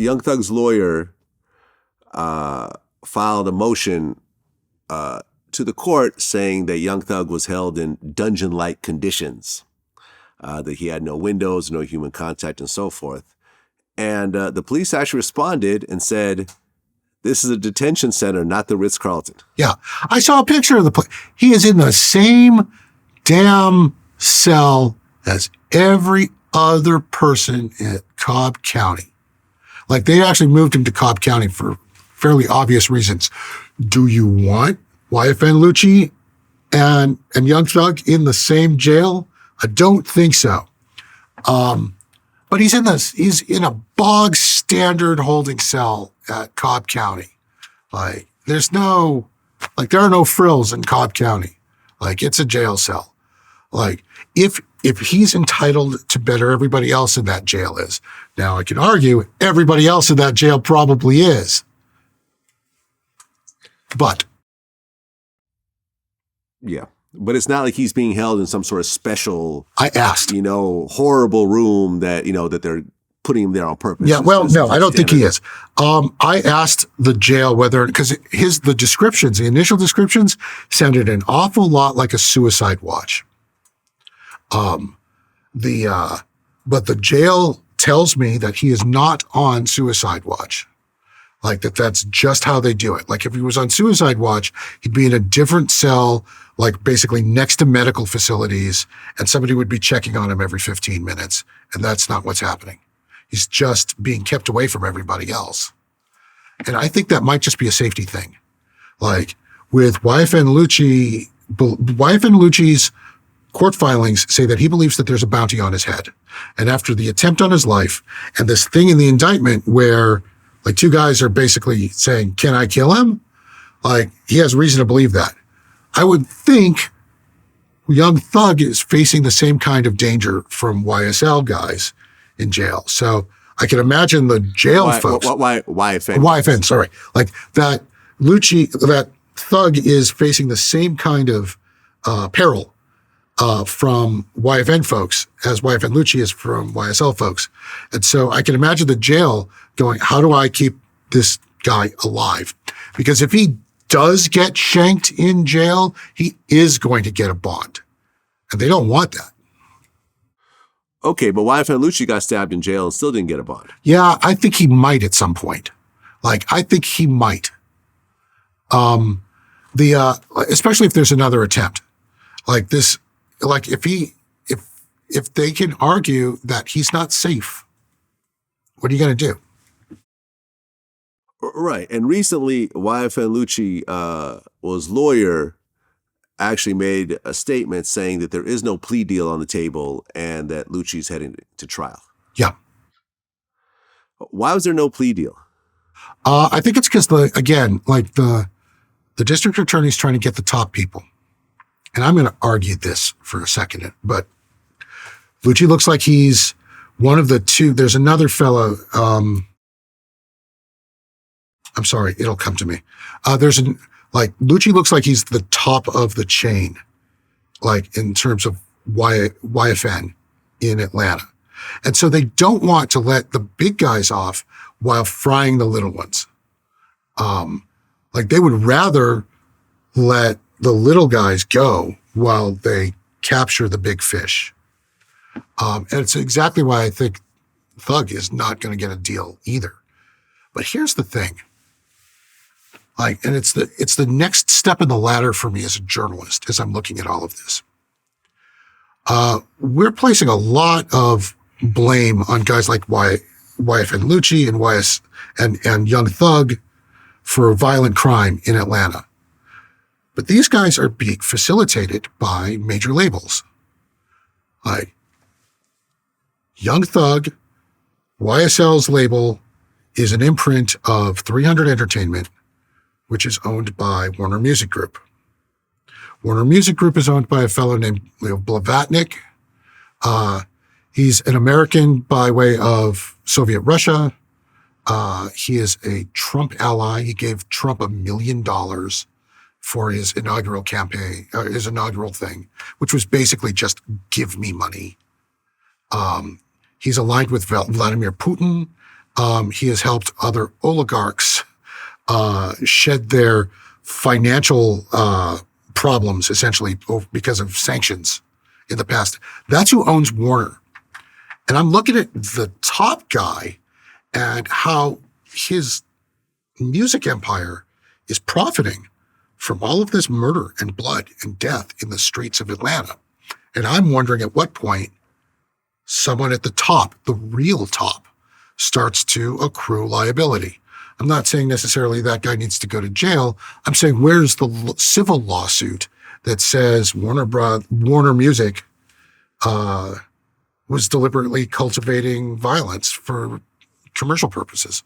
Young Thug's lawyer filed a motion to the court saying that Young Thug was held in dungeon-like conditions, that he had no windows, no human contact, and so forth. And the police actually responded and said, this is a detention center, not the Ritz-Carlton. Yeah. I saw a picture of the place. He is in the same damn cell as every other person at Cobb County. Like, they actually moved him to Cobb County for fairly obvious reasons. Do you want YFN Lucci and Young Thug in the same jail? I don't think so. But he's in a bog standard holding cell at Cobb County. Like, there are no frills in Cobb County. Like, it's a jail cell. Like, if he's entitled to better everybody else in that jail is. Now, I can argue everybody else in that jail probably is. But. Yeah. But it's not like he's being held in some sort of special, I asked, horrible room that, that they're putting him there on purpose. Yeah, well, no, I don't think he is. I asked the jail whether, because the initial descriptions sounded an awful lot like a suicide watch. But the jail tells me that he is not on suicide watch. Like, that's just how they do it. Like, if he was on suicide watch, he'd be in a different cell, like basically next to medical facilities, and somebody would be checking on him every 15 minutes. And that's not what's happening. He's just being kept away from everybody else. And I think that might just be a safety thing. Like, with YFN Lucci's court filings say that he believes that there's a bounty on his head. And after the attempt on his life and this thing in the indictment where, like, two guys are basically saying, can I kill him? Like, he has reason to believe that. I would think Young Thug is facing the same kind of danger from YSL guys in jail. So I can imagine the jail folks. YFN? YFN, sorry. Like, that Thug is facing the same kind of peril from YFN folks as YFN Lucci is from YSL folks. And so I can imagine the jail going, how do I keep this guy alive? Because if he does get shanked in jail, he is going to get a bond. And they don't want that. Okay, but YFN Lucci got stabbed in jail and still didn't get a bond. Yeah, I think he might at some point. Like, I think he might. Especially if there's another attempt. Like this, like if they can argue that he's not safe, what are you going to do? Right. And recently, YFN Lucci's lawyer actually made a statement saying that there is no plea deal on the table and that Lucci's heading to trial. Yeah. Why was there no plea deal? I think it's because the district attorney's trying to get the top people. And I'm going to argue this for a second, but Lucci looks like he's one of the two. There's another fellow. I'm sorry, it'll come to me. Lucci looks like he's the top of the chain, like in terms of YFN in Atlanta. And so they don't want to let the big guys off while frying the little ones. They would rather let the little guys go while they capture the big fish. And it's exactly why I think Thug is not going to get a deal either. But here's the thing. And it's the next step in the ladder for me as a journalist as I'm looking at all of this. We're placing a lot of blame on guys like YFN Lucci and Young Thug for violent crime in Atlanta. But these guys are being facilitated by major labels. Like Young Thug, YSL's label is an imprint of 300 Entertainment, which is owned by Warner Music Group. Warner Music Group is owned by a fellow named Len Blavatnik. He's an American by way of Soviet Russia. He is a Trump ally. He gave Trump $1 million for his inaugural campaign, his inaugural thing, which was basically just give me money. He's aligned with Vladimir Putin. He has helped other oligarchs shed their financial problems, essentially, because of sanctions in the past. That's who owns Warner. And I'm looking at the top guy and how his music empire is profiting from all of this murder and blood and death in the streets of Atlanta. And I'm wondering at what point someone at the top, the real top, starts to accrue liability. I'm not saying necessarily that guy needs to go to jail. I'm saying, where's the civil lawsuit that says Warner Music was deliberately cultivating violence for commercial purposes?